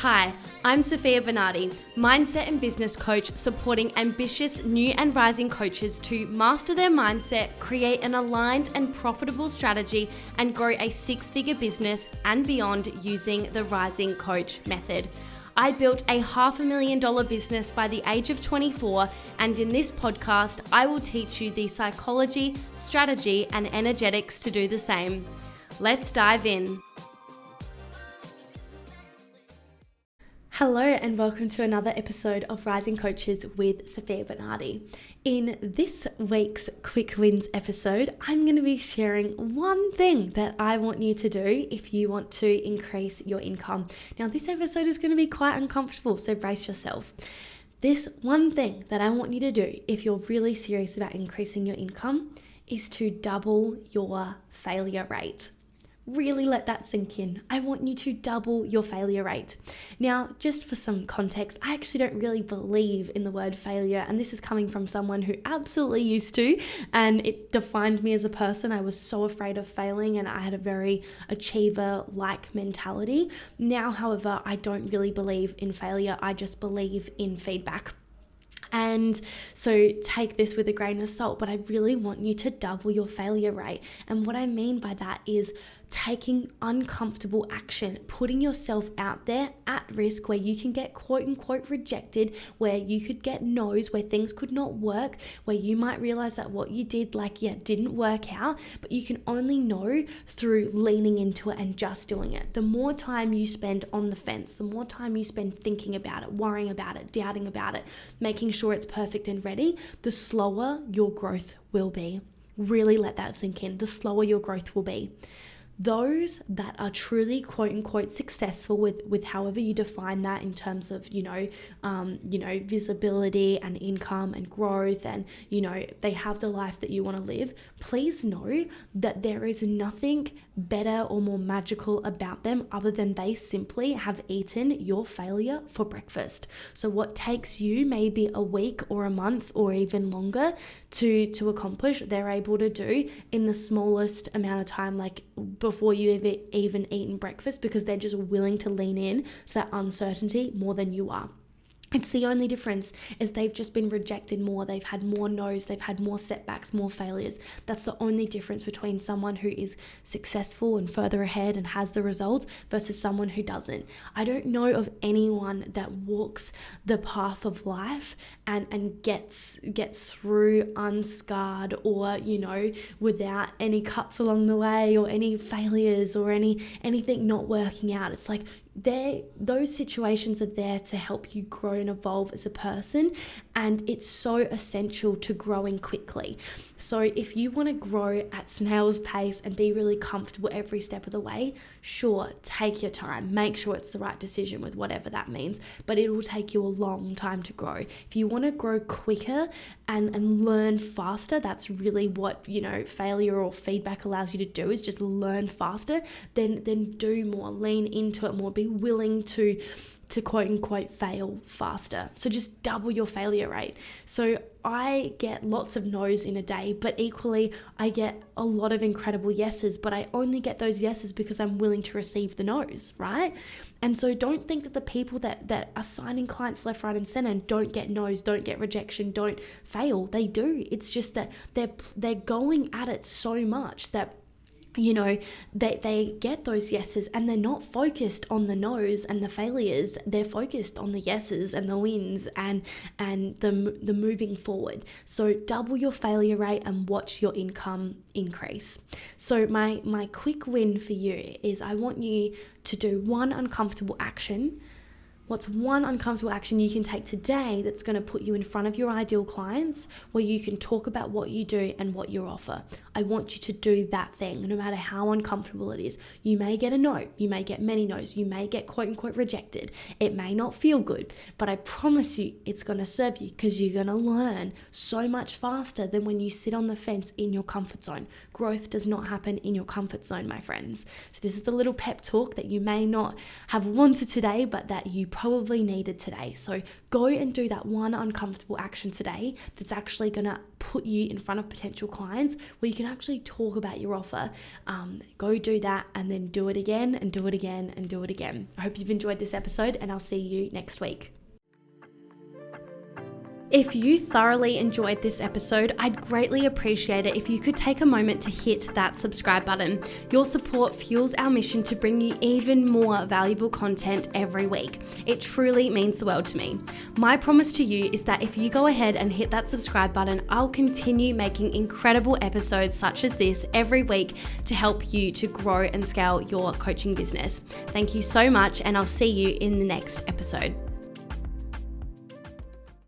Hi, I'm Sofia Bernardi, mindset and business coach supporting ambitious new and rising coaches to master their mindset, create an aligned and profitable strategy, and grow a six-figure business and beyond using the Rising Coach method. I built a $500,000 business by the age of 24, and in this podcast, I will teach you the psychology, strategy, and energetics to do the same. Let's dive in. Hello and welcome to another episode of Rising Coaches with Sofia Bernardi. In this week's Quick Wins episode, I'm going to be sharing one thing that I want you to do if you want to increase your income. Now, this episode is going to be quite uncomfortable, so brace yourself. This one thing that I want you to do if you're really serious about increasing your income is to double your failure rate. Really let that sink in. I want you to double your failure rate. Now, just for some context, I actually don't really believe in the word failure, and this is coming from someone who absolutely used to, and it defined me as a person. I was so afraid of failing, and I had a very achiever-like mentality. Now, however, I don't really believe in failure. I just believe in feedback. And so take this with a grain of salt, but I really want you to double your failure rate. And what I mean by that is taking uncomfortable action, putting yourself out there at risk where you can get quote unquote rejected, where you could get no's, where things could not work, where you might realize that what you did didn't work out, but you can only know through leaning into it and just doing it. The more time you spend on the fence, the more time you spend thinking about it, worrying about it, doubting about it, making sure it's perfect and ready, the slower your growth will be. Really let that sink in. The slower your growth will be. Those that are truly quote unquote successful with however you define that in terms of, visibility and income and growth, and, they have the life that you want to live, please know that there is nothing better or more magical about them other than they simply have eaten your failure for breakfast. So what takes you maybe a week or a month or even longer to accomplish, they're able to do in the smallest amount of time, like before you even eaten breakfast, because they're just willing to lean in to that uncertainty more than you are. It's the only difference is they've just been rejected more. They've had more no's, they've had more setbacks, more failures. That's the only difference between someone who is successful and further ahead and has the results versus someone who doesn't. I don't know of anyone that walks the path of life and gets through unscarred or, without any cuts along the way or any failures or anything not working out. It's like those situations are there to help you grow and evolve as a person, and it's so essential to growing quickly. So if you want to grow at snail's pace and be really comfortable every step of the way, sure, take your time, make sure it's the right decision with whatever that means, but it will take you a long time to grow. If you want to grow quicker and learn faster, that's really what, failure or feedback allows you to do, is just learn faster, then do more, lean into it more, be willing to quote unquote fail faster. So just double your failure rate. So I get lots of no's in a day, but equally I get a lot of incredible yeses, but I only get those yeses because I'm willing to receive the no's, right? And so don't think that the people that are signing clients left, right, and center and don't get no's, don't get rejection, don't fail. They do. It's just that they're going at it so much that they get those yeses and they're not focused on the no's and the failures. They're focused on the yeses and the wins and the moving forward. So double your failure rate and watch your income increase. So my quick win for you is I want you to do one uncomfortable action. What's one uncomfortable action you can take today that's going to put you in front of your ideal clients, where you can talk about what you do and what you offer? I want you to do that thing, no matter how uncomfortable it is. You may get a no, you may get many no's, you may get quote unquote rejected. It may not feel good, but I promise you it's going to serve you, because you're going to learn so much faster than when you sit on the fence in your comfort zone. Growth does not happen in your comfort zone, my friends. So this is the little pep talk that you may not have wanted today, but that you probably needed today. So go and do that one uncomfortable action today that's actually going to put you in front of potential clients where you can actually talk about your offer. Go do that and then do it again and do it again and do it again. I hope you've enjoyed this episode, and I'll see you next week. If you thoroughly enjoyed this episode, I'd greatly appreciate it if you could take a moment to hit that subscribe button. Your support fuels our mission to bring you even more valuable content every week. It truly means the world to me. My promise to you is that if you go ahead and hit that subscribe button, I'll continue making incredible episodes such as this every week to help you to grow and scale your coaching business. Thank you so much, and I'll see you in the next episode.